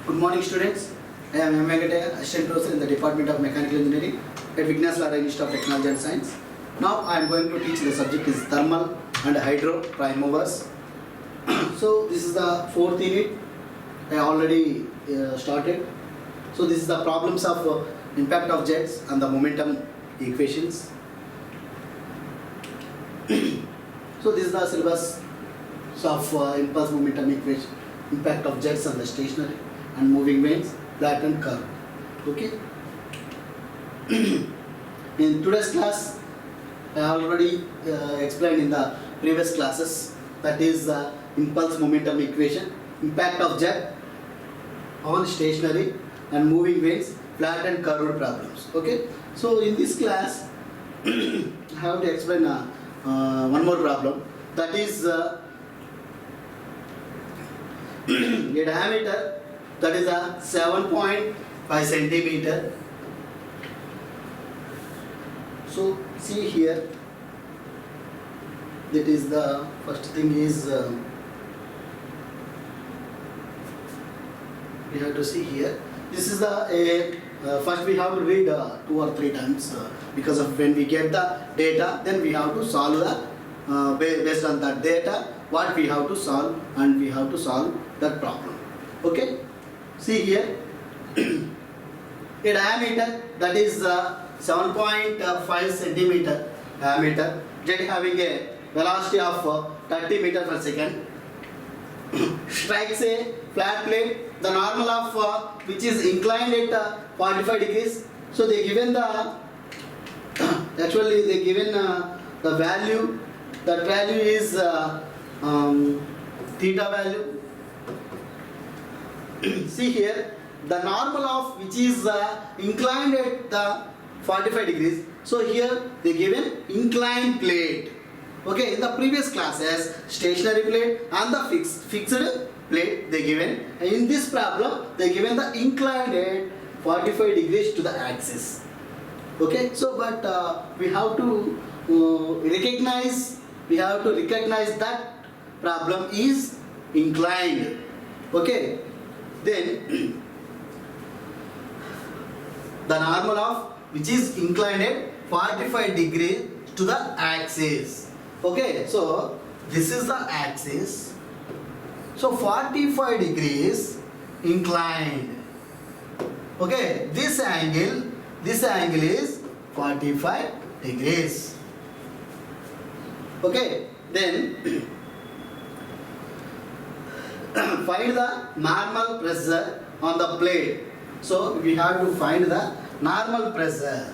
Good morning, students. I am M. Venkataya, Assistant Professor in the Department of Mechanical Engineering at Vignas Lara Institute of Technology and Science. Now I am going to teach the subject is thermal and hydro prime movers. So this is the fourth unit. I already started. So this is the problems of impact of jets and the momentum equations. So this is the syllabus of impulse momentum equation, impact of jets on the stationary and moving vanes, flat and curved. Okay. In today's class, I already explained in the previous classes, that is the impulse momentum equation, impact of jet on stationary and moving vanes, flat and curved problems. Okay. So in this class, I have to explain one more problem, that is a diameter that is a 7.5 centimeter. So see here, that is the first thing is we have to see here. This is the first we have to read 2 or 3 times because of when we get the data, then we have to solve the based on that data what we have to solve, and we have to solve that problem. Okay. See here, a diameter that is 7.5 centimeter diameter, jet having a velocity of 30 meters per second, strikes a flat plate, the normal of which is inclined at 45 degrees. So they given the actually they given the value. That value is theta value. See here, the normal of which is inclined at the 45 degrees. So here they given inclined plate. Okay, in the previous classes, stationary plate and the fixed plate they given. In this problem, they given the inclined at 45 degrees to the axis. Okay, so but we have to recognize that problem is inclined. Okay, then the normal of which is inclined at 45 degrees to the axis. Okay, so this is the axis. So 45 degrees inclined. Okay, this angle is 45 degrees. Okay, then find the normal pressure on the plate. So we have to find the normal pressure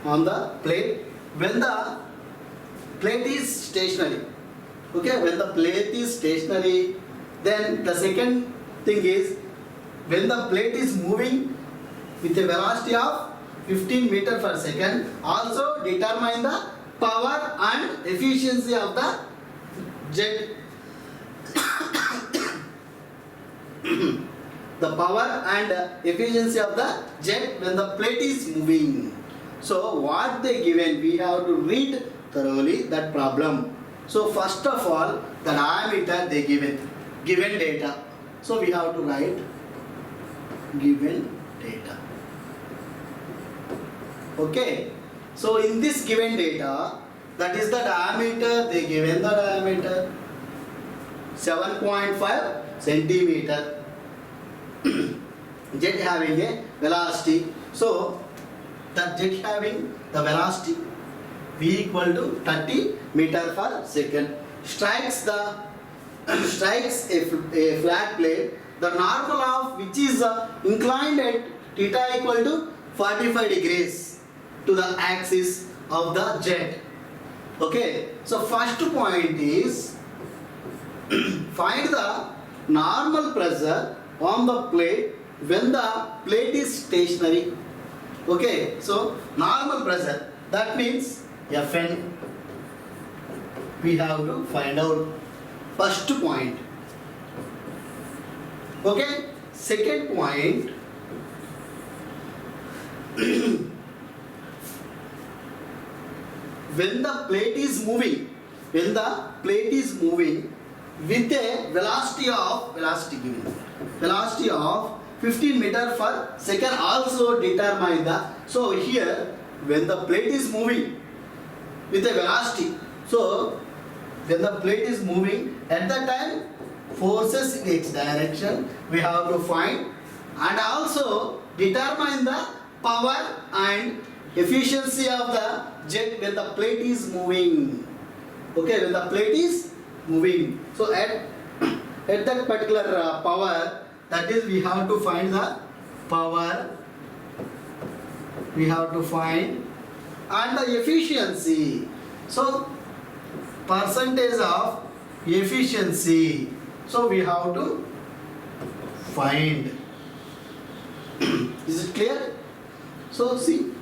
on the plate when the plate is stationary. Okay, when the plate is stationary, then the second thing is when the plate is moving with a velocity of 15 meters per second, also determine the power and efficiency of the jet. The power and efficiency of the jet when the plate is moving. So what they given, we have to read thoroughly that problem. So first of all, the diameter they given data. So we have to write given data. Okay. So in this given data, that is the diameter, they given the diameter 7.5 centimeter. Jet having a velocity. So that jet having the velocity v equal to 30 meter per second, strikes a flat plate, the normal of which is inclined at theta equal to 45 degrees to the axis of the jet. Okay, so first point is find the normal pressure on the plate when the plate is stationary. Okay, so normal pressure, that means Fn. We have to find out first point. Okay, second point, when the plate is moving with a velocity given. velocity of 15 meter per second also determine the. So here when the plate is moving with a velocity, so when the plate is moving at that time forces in its direction we have to find, and also determine the power and efficiency of the jet when the plate is moving. Okay, when the plate is moving. So at that particular power, that is we have to find the power, we have to find, and the efficiency. So percentage of efficiency. So we have to find. Is it clear? So see,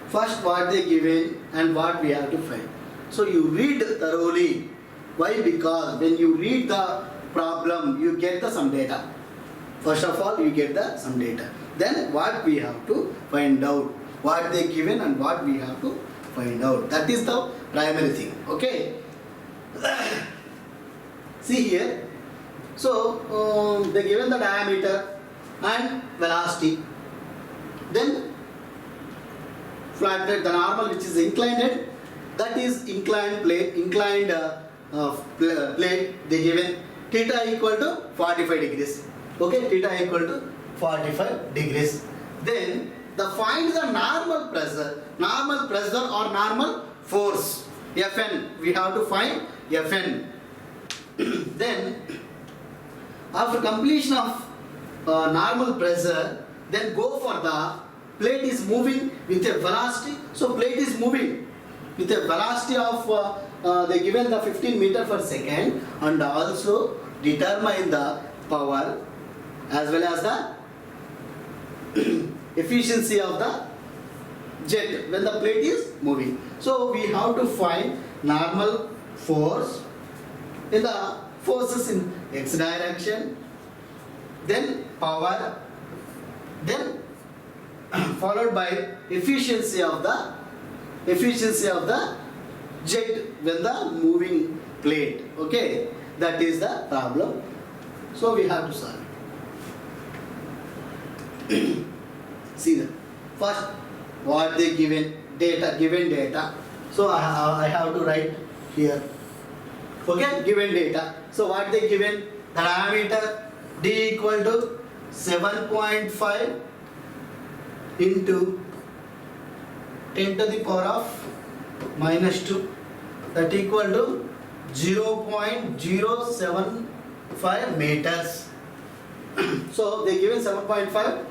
first what they given and what we have to find. So you read thoroughly. Why? Because when you read the problem, you get the some data. First of all, you get the some data. Then what we have to find out, what they given and what we have to find out. That is the primary thing. Okay. See here. So they given the diameter and velocity. Then flat plate, the normal which is inclined, that is inclined plate, plate they given theta equal to 45 degrees. Okay, theta equal to 45 degrees. Then the find the normal pressure or normal force, Fn. We have to find Fn. Then after completion of normal pressure, then go for the plate is moving with a velocity. So plate is moving with a velocity of they given the 15 meter per second, and also determine the power as well as the efficiency of the jet when the plate is moving. So we have to find normal force in the forces in x direction, then power, then followed by efficiency of the jet when the moving plate. Okay, that is the problem. So we have to solve it. See that first what they given data. So I have to write here. Okay, given data. So what they given, the diameter d equal to 7.5 into 10 to the power of -2, that equal to 0.075 meters. So they given 7.5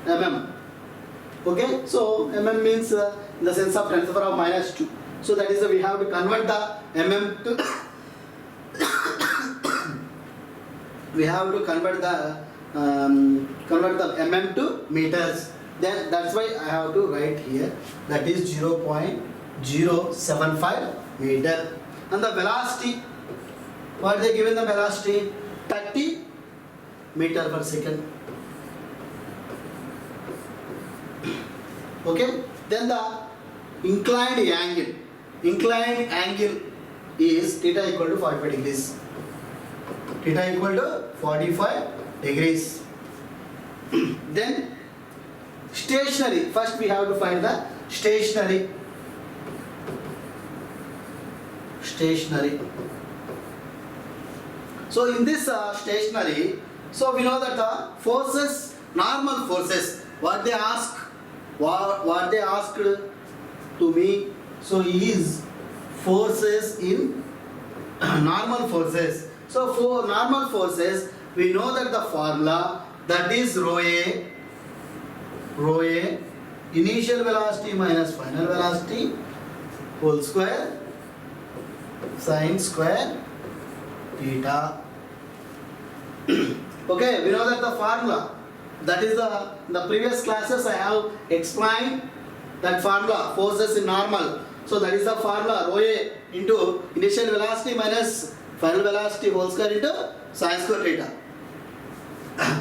mm. Okay, so mm means in the sense of 10 to the power of -2. So that is we have to convert the mm to we have to convert the mm to meters. Then that's why I have to write here, that is 0.075 meter. And the velocity, what they given the velocity, 30 meter per second. Okay, then the inclined angle is theta equal to 45 degrees. Theta equal to 45 degrees. Then stationary, first we have to find the stationary. So in this stationary, so we know that the forces, normal forces, what they asked to me, so is forces in normal forces. So for normal forces, we know that the formula, that is rho a, initial velocity minus final velocity whole square sine square theta. Okay, we know that the formula, that is the previous classes I have explained that formula, forces in normal. So that is the formula, rho a into initial velocity minus final velocity whole square into sine square theta.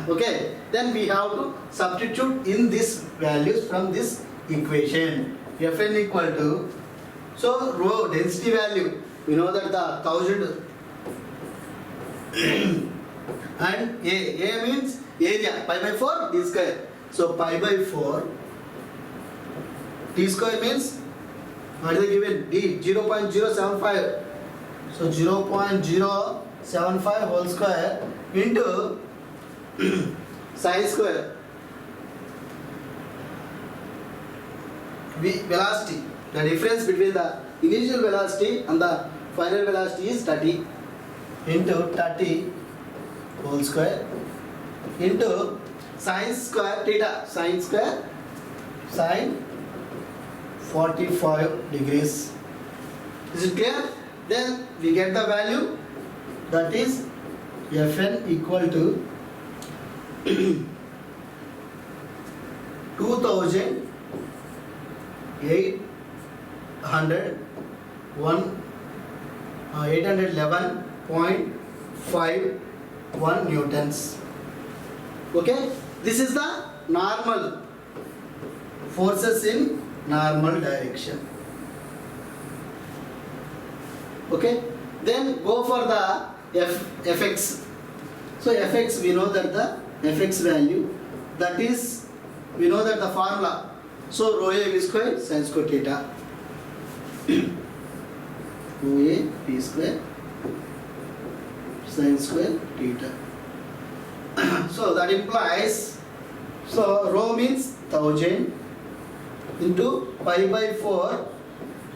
Okay, then we have to substitute in these values from this equation. Fn equal to, so rho density value, we know that the and A means area, pi by 4 d square. So pi by 4 d square means what is the given? D 0.075. So 0.075 whole square into sine square. Velocity, the difference between the initial velocity and the final velocity is 30 into 30 whole square into sine square theta, sine square sine 45 degrees. Is it clear? Then we get the value, that is Fn equal to 811.51 newtons. Okay, this is the normal forces in normal direction. Okay, then go for the Fx. So Fx, we know that the Fx value, that is, we know that the formula. So rho A V square sin square theta. Rho A V square sin square theta. So that implies, so rho means 1000 into pi by 4,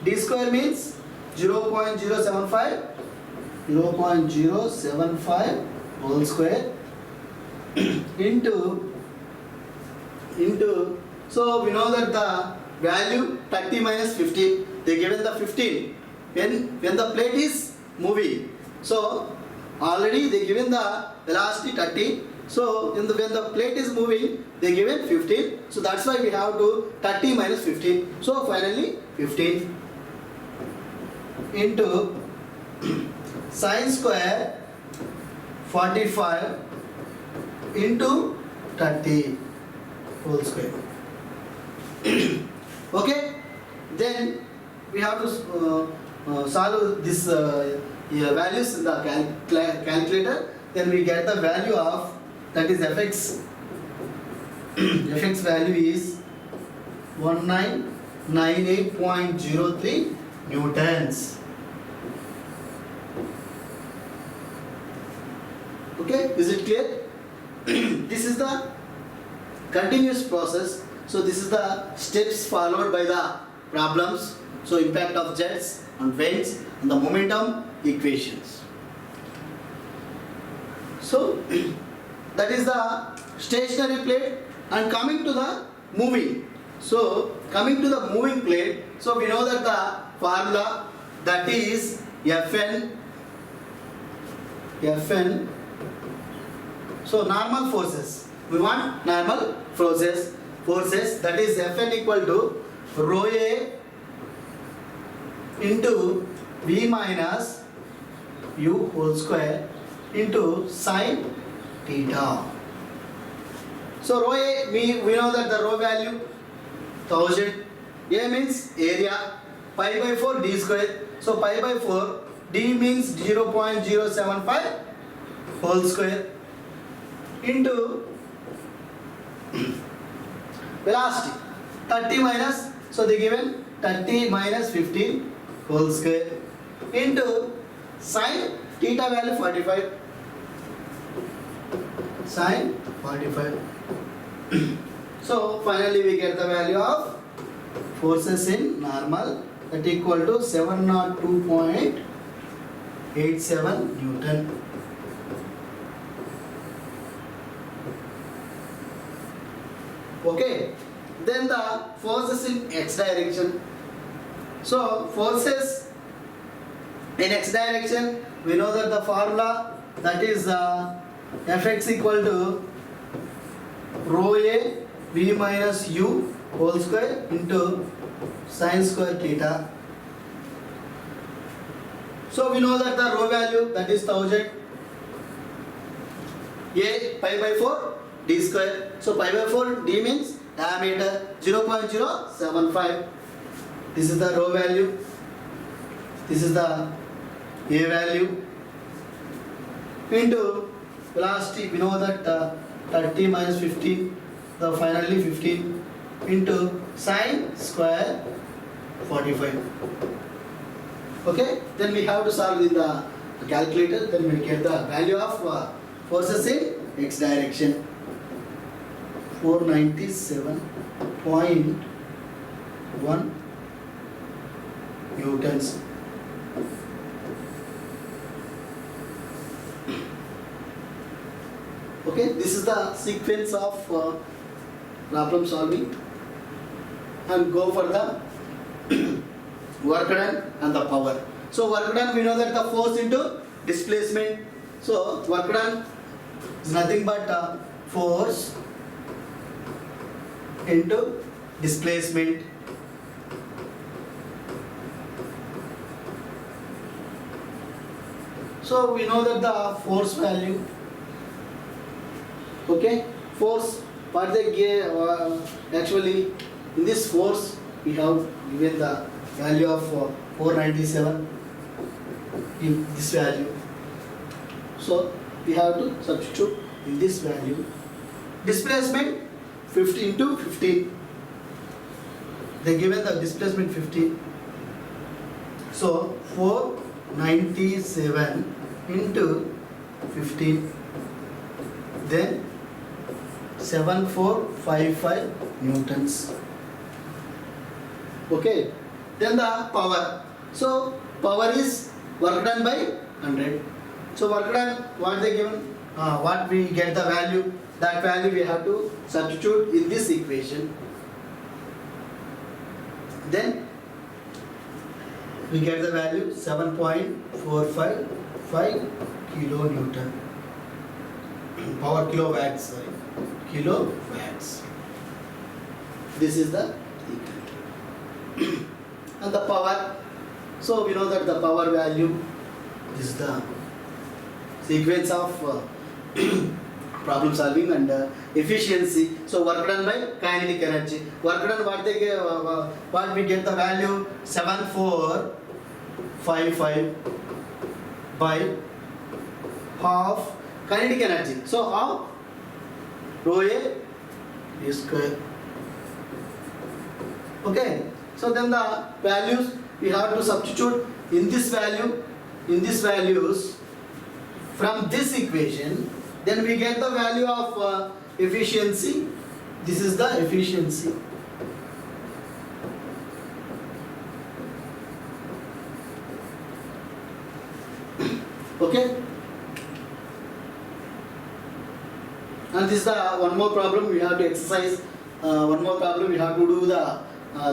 d square means 0.075 whole square into, so we know that the value 30 minus 15, they given the 15 when the plate is moving. So already they given the velocity 30. So when the plate is moving, they given 15. So that's why we have to 30 minus 15. So finally 15 into sine square 45 into 30 whole square. Okay, then we have to solve this values in the calculator. Then we get the value of, that is Fx. Fx value is 1998.03 newtons. Okay, is it clear? This is the continuous process. So this is the steps followed by the problems. So impact of jets and winds and the momentum equations. So that is the stationary plate, and coming to the moving. So coming to the moving plate, so we know that the formula, that is Fn. So normal forces, we want normal forces, that is Fn equal to rho A into V minus U whole square into sine theta. So rho A, we know that the rho value 1000. A means area, pi by 4 d square. So pi by 4, d means 0.075 whole square into velocity 30 minus, so they given 30 minus 15 whole square into sine theta value 45, sine 45. So finally we get the value of forces in normal, that equal to 702.87 Newton. Okay, then the forces in x direction. So forces in x direction, we know that the formula, that is Fx equal to rho A V minus U whole square into sine square theta. So we know that the rho value, that is 1000. A pi by 4 d square. So pi by 4 d means diameter 0.075. This is the rho value. This is the A value into velocity, we know that 30 minus 15, the finally 15 into sine square 45. Okay, then we have to solve in the calculator, then we get the value of forces in x direction. 497.1 newtons. Okay, this is the sequence of problem solving, and go for the work done and the power. So work done, we know that the force into displacement. So work done is nothing but force into displacement. So we know that the force value, okay, force, what they give, actually in this force we have given the value of 497 in this value. So we have to substitute in this value. Displacement 15 into 15. They given the displacement 15. So 497 into 15. Then 7455 newtons. Okay. Then the power. So power is work done by 100. So work done, what they given, what we get the value, that value we have to substitute in this equation. Then we get the value 7.455 kilonewton. Power kilowatts, sorry, kilowatts. This is the equation. And the power, so we know that the power value is the sequence of problem solving and efficiency. So work done by kinetic energy. Work done, what they give, what we get the value 7455 by half kinetic energy. So half rho A square. Okay. So then the values we have to substitute in this value, in these values from this equation. Then we get the value of efficiency. This is the efficiency. Okay. And this is the one more problem we have to exercise. One more problem we have to do the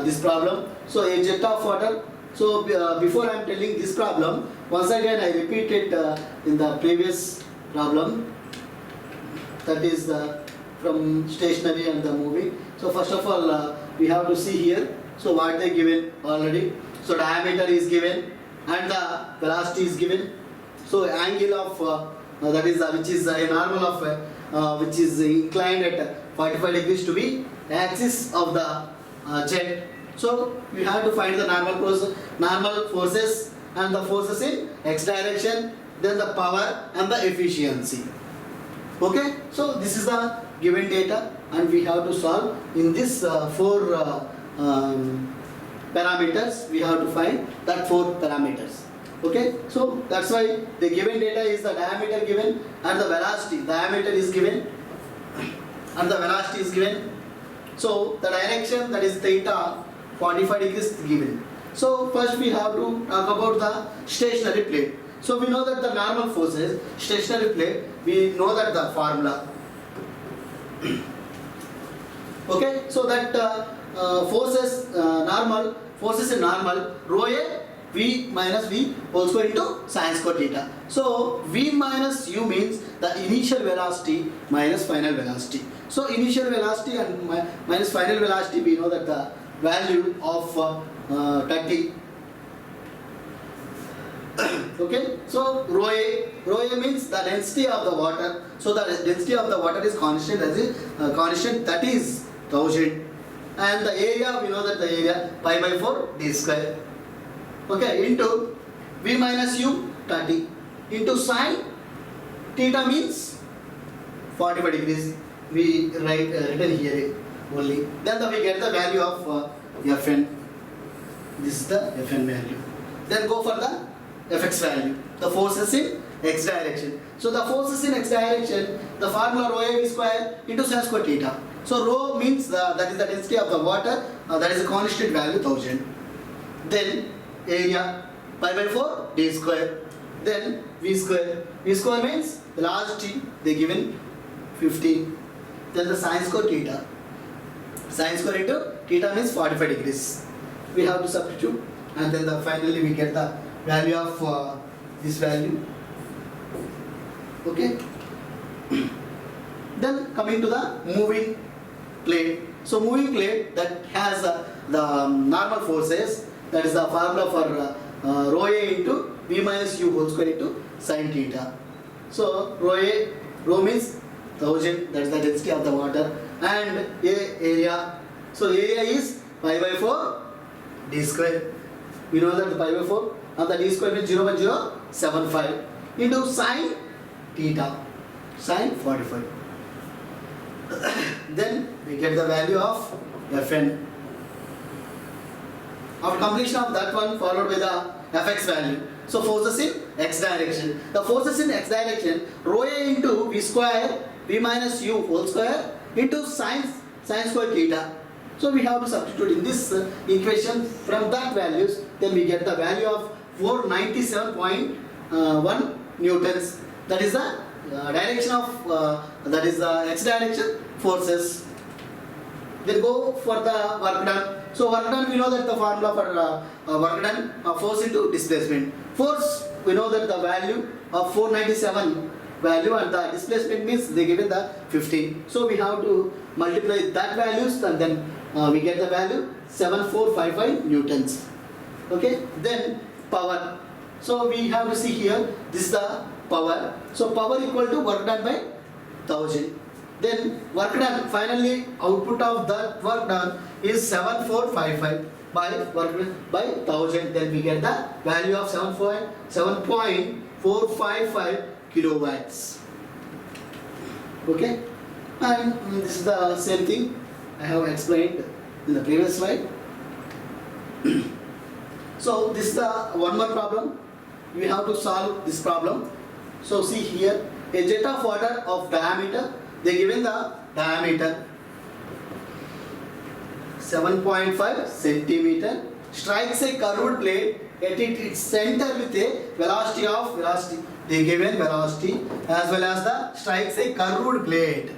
this problem. So a jet of water. So before I am telling this problem, once again I repeat it in the previous problem. That is from stationary and the moving. So first of all we have to see here. So what they given already. So diameter is given and the velocity is given. So angle of that is which is a normal of which is inclined at 45 degrees to be axis of the jet. So we have to find the normal forces and the forces in x direction, then the power and the efficiency. Okay, so this is the given data and we have to solve in this four parameters. We have to find that four parameters. Okay, so that's why the given data is the diameter given and the velocity. Diameter is given and the velocity is given. So the direction, that is theta, 45 degrees given. So first we have to talk about the stationary plate. So we know that the normal forces, stationary plate, we know that the formula. Okay, so that forces in normal, rho A, V minus V whole square into sine square theta. So V minus U means the initial velocity minus final velocity. So initial velocity and minus final velocity, we know that the value of 30. Okay, so rho A means the density of the water. So the density of the water is constant, as is constant, that is 1000. And the area, we know that the area pi by 4 d square. Okay, into V minus U 30 into sine theta means 45 degrees. We write written here only. Then we get the value of Fn. This is the Fn value. Then go for the Fx value. The forces in x direction. So the forces in x direction, the formula rho a v square into sin square theta. So rho means that is the density of the water. That is a constant value 1000. Then area pi by 4 d square. Then v square. V square means velocity they given 15. Then the sin square theta. Sin square into theta means 45 degrees. We have to substitute, and then finally we get the value of this value. Okay. Then coming to the moving plate. So moving plate that has the normal forces. That is the formula for rho a into v minus u whole square into sin theta. So rho means 1000. That is the density of the water, and area. So area is pi by 4 d square. We know that the pi by 4 and the d square means 0.075 into sin theta, sin 45. Then we get the value of Fn. After completion of that one, followed by the Fx value. So forces in x direction. The forces in x direction, rho a into v square v minus u whole square into sin square theta. So we have to substitute in this equation from that values. Then we get the value of 497.1 newtons. That is the direction of that is the x direction forces. Then go for the work done. So work done, we know that the formula for work done, force into displacement. Force, we know that the value of 497 value, and the displacement means they given the 15. So we have to multiply that values, and then we get the value 7455 newtons. Okay. Then power. So we have to see here, this is the power. So power equal to work done by 1000. Then work done, finally output of that work done is 7455 by work done by 1000. Then we get the value of 7.455 kilowatts. Okay. And this is the same thing I have explained in the previous slide. So this is the one more problem. We have to solve this problem. So see here, a jet of water of diameter, they given the diameter 7.5 centimeter, strikes a curved plate at its center with a velocity of they given velocity as well as the strikes a curved plate.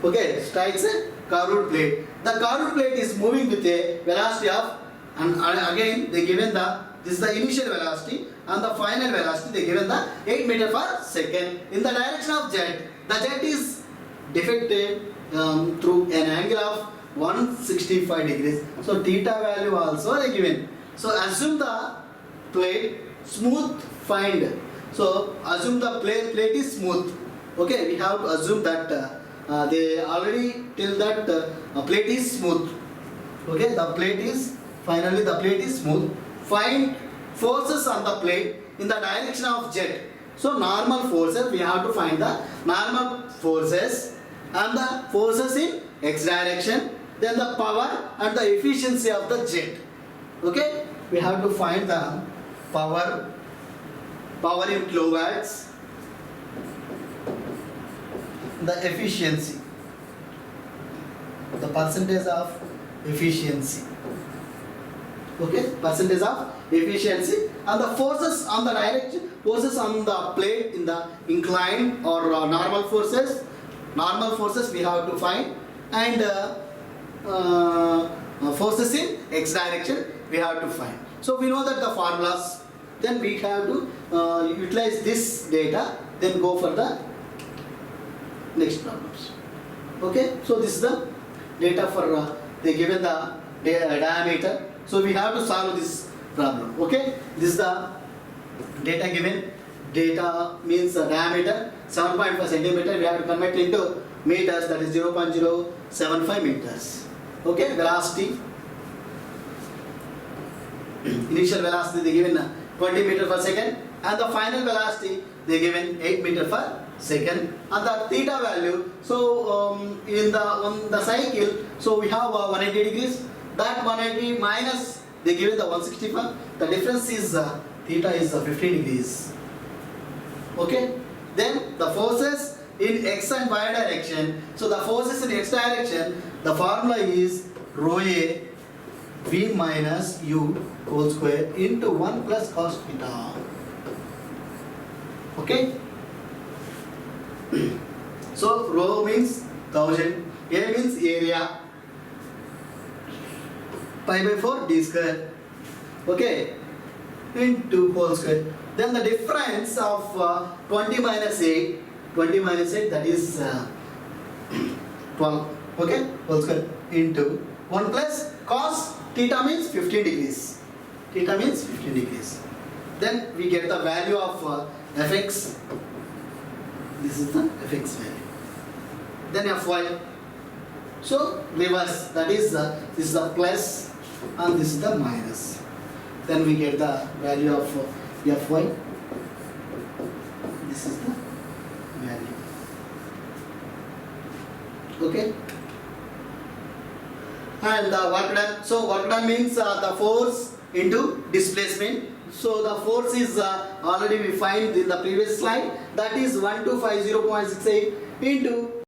Okay, strikes a curved plate. The curved plate is moving with a velocity of, and again they given this is the initial velocity, and the final velocity they given the 8 meter per second in the direction of jet. The jet is deflected through an angle of 165 degrees. So theta value also they given. So assume the plate smooth find. So assume the plate is smooth. Okay, we have to assume that they already tell that plate is smooth. Okay, the plate is smooth. Find forces on the plate in the direction of jet. So normal forces, we have to find the normal forces and the forces in x direction, then the power and the efficiency of the jet. Okay, we have to find the power in kilowatts, the efficiency, the percentage of efficiency. Okay, percentage of efficiency, and the forces on the direction, forces on the plate in the inclined or normal forces. Normal forces we have to find, and forces in x direction we have to find. So we know that the formulas. Then we have to utilize this data. Then go for the next problems. Okay. So this is the data for they given the diameter. So we have to solve this problem. Okay. This is the data given. Data means diameter 7.5 centimeter. We have to convert into meters. That is 0.075 meters. Okay. Velocity. Initial velocity they given 20 meter per second, and the final velocity they given 8 meter per second, and the theta value. So in the on the cycle, so we have 180 degrees. That 180 minus they give it the 165. The difference is theta is 50 degrees. Okay. Then the forces in x and y direction. So the forces in x direction, the formula is rho a v minus u whole square into 1 plus cos theta. Okay. So rho means 1000, a means area, pi by 4 d square. Okay. Into whole square. Then the difference of 20 minus 8 that is 12. Okay. Whole square into 1 plus cos theta means 15 degrees. Theta means 15 degrees. Then we get the value of fx. This is the fx value. Then fy. So reverse, that is this is the plus and this is the minus. Then we get the value of fy. This is the value. Okay. And work done. So work done means the force into displacement. So the force is already we find in the previous slide, that is 1250.68 into